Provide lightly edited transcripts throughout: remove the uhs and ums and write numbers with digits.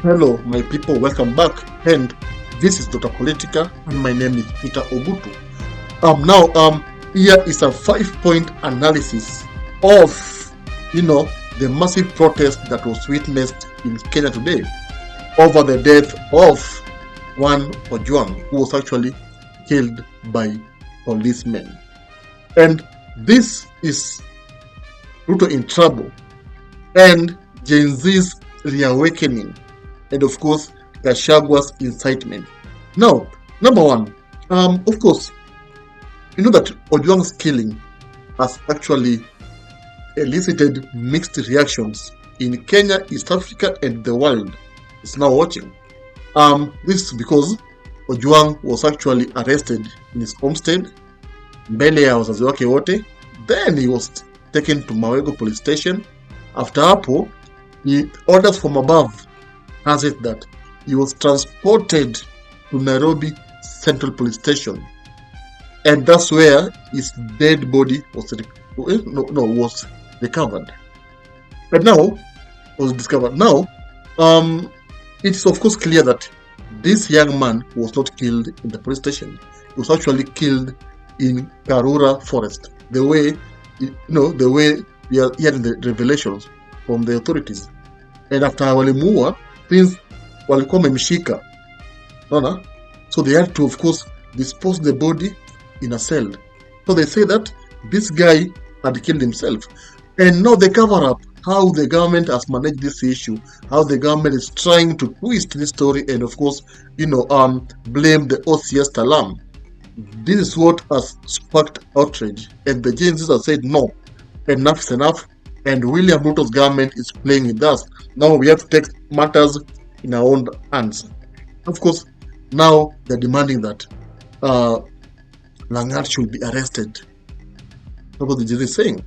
Hello, my people, welcome back. And this is Dr. Politica, and my name is Peter Ogutu. Here is a 5-point analysis of, the massive protest that was witnessed in Kenya today over the death of one Ojwang, who was actually killed by policemen. And this is Ruto in trouble, and Gen Z's reawakening, and of course Gachagua's incitement. Now, number one, of course, you know that Ojwang's killing has actually elicited mixed reactions in Kenya, East Africa, and the world is now watching. This is because Ojwang was actually arrested in his homestead, mbele ya wazazi wake wote. Then he was taken to Mawego police station. After hapo, the orders from above has it that he was transported to Nairobi Central Police Station, and that's where his dead body was recovered. But now was discovered. Now, it's of course clear that this young man was not killed in the police station. He was actually killed in Karura Forest. The way we are hearing the revelations from the authorities. And after walimuua, since walikuwa wamemshika, so they had to, of course, dispose the body in a cell. So they say that this guy had killed himself. And now they cover up how the government has managed this issue, how the government is trying to twist this story, and of course, blame the OCS alarm. This is what has sparked outrage, and the Gen Zs have said no, enough is enough, and William Ruto's government is playing with us. Now we have to take matters in our own hands. Of course, now they're demanding that Langat should be arrested. That's what the Gen Z is saying.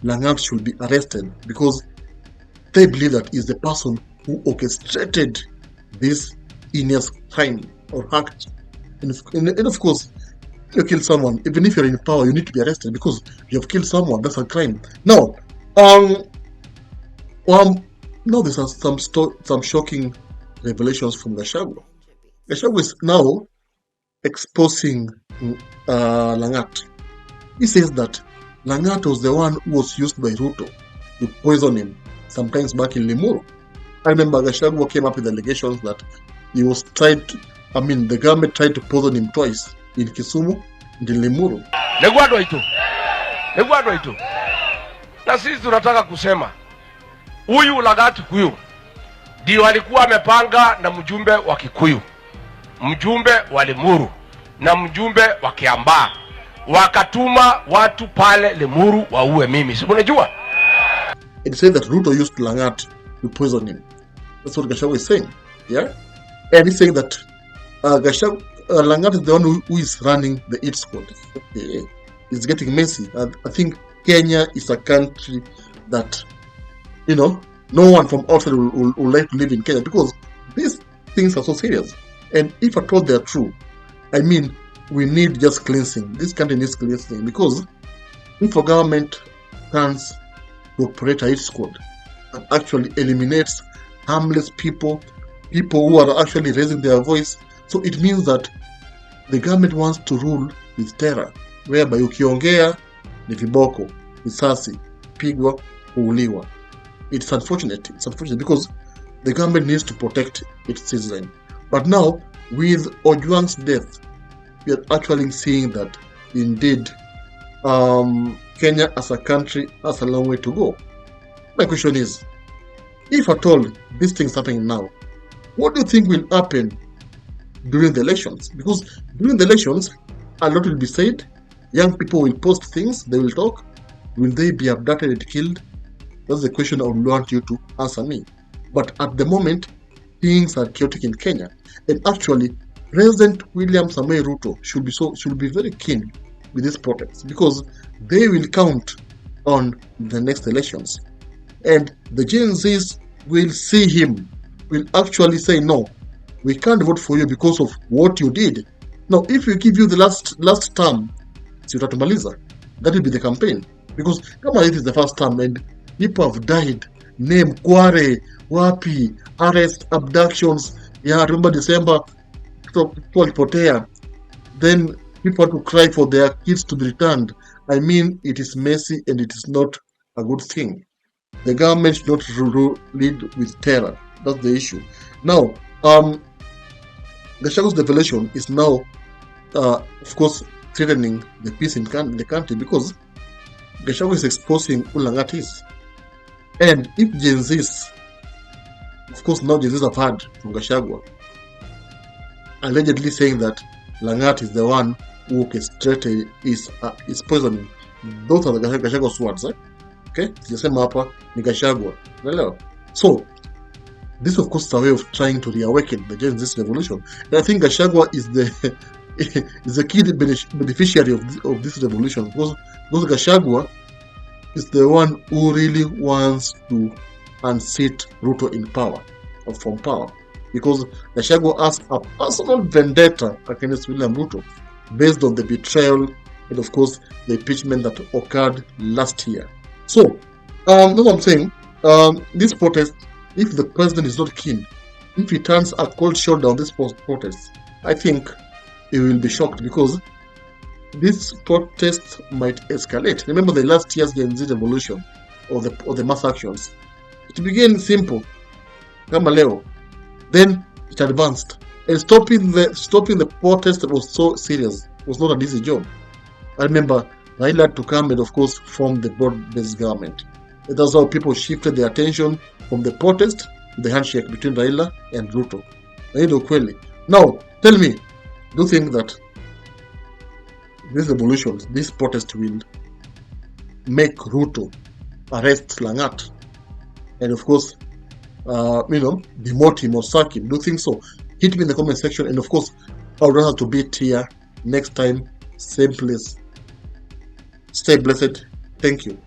Langat should be arrested because they believe that he's the person who orchestrated this heinous crime or act. And of course, you kill someone, even if you're in power, you need to be arrested because you have killed someone. That's a crime. Now, there's some shocking revelations from Gachagua. Gachagua is now exposing Langat. He says that Langat was the one who was used by Ruto to poison him sometimes back in Limuru. I remember Gachagua came up with allegations that he was the government tried to poison him twice, in Kisumu and in Limuru. Negwadwa itu. Na sisi tunataka kusema huyu Langat huyu ndio alikuwa amepanga na mjumbe wa Kikuyu, mjumbe wa Limuru na mjumbe wa Kiambaa, wakatuma watu pale Limuru waue mimi. Si unajua? It said that Ruto used Langat to poison him. That's what Gachagua is saying. Yeah? And he's saying that Langat is the one who is running the hit squad. It's getting messy. I think Kenya is a country that, no one from outside will like to live in Kenya because these things are so serious. And if at all they are true, we need just cleansing. This country needs cleansing because if a government plans to operate a hit squad and actually eliminates harmless people who are actually raising their voice, so it means that the government wants to rule with terror, whereby ukiongea ni viboko, risasi, pigwa, kuuliwa. It's unfortunate because the government needs to protect its citizens. But now, with Ojwang's death, we are actually seeing that indeed Kenya as a country has a long way to go. My question is, if at all these things happening now, what do you think will happen during the elections? Because during the elections, a lot will be said. Young people will post things, they will talk. Will they be abducted and killed? That's the question I would want you to answer me. But at the moment, things are chaotic in Kenya. And actually, President William Samoei Ruto should be very keen with these protests because they will count on the next elections. And the Gen Zs will see him, will actually say, no, we can't vote for you because of what you did. Now, if we give you the last term, that will be the campaign. Because kama it is the first term and people have died name Kware, wapi, arrest, abductions. Yeah, remember December, people walipotea. Then people want to cry for their kids to be returned. I mean, it is messy and it is not a good thing. The government should not lead with terror. That's the issue. Now, Gachagua's revelation is now, of course, threatening the peace in the country, because Gachagua is exposing who Langat is. And if Gen Zs, of course, now Gen Zs have heard from Gachagua, allegedly saying that Langat is the one who orchestrated is poisoning. Those are the Gachagua's words, okay? Sijasema hapa ni Gachagua. Unaelewa? So this, of course, is a way of trying to reawaken the Gen Z revolution. And I think Gachagua is the key beneficiary of this revolution, because Gachagua is the one who really wants to unseat Ruto in power, or from power, because Gachagua has a personal vendetta against William Ruto based on the betrayal and, of course, the impeachment that occurred last year. So, that's what I'm saying. This protest, if the president is not keen, if he turns a cold shoulder on this protest, I think he will be shocked, because this protest might escalate. Remember the last year's Gen Z revolution, or the mass actions. It began simple, kama leo, then it advanced, and stopping the protest was so serious. It was not an easy job. I remember Raila had to come and, of course, form the broad-based government. And that's how people shifted their attention from the protest to the handshake between Raila and Ruto. Now, tell me, do you think that this revolution, this protest, will make Ruto arrest Langat and, of course, demote him or sack him? Do you think so? Hit me in the comment section, and of course, I would have to be here next time, same place. Stay blessed. Thank you.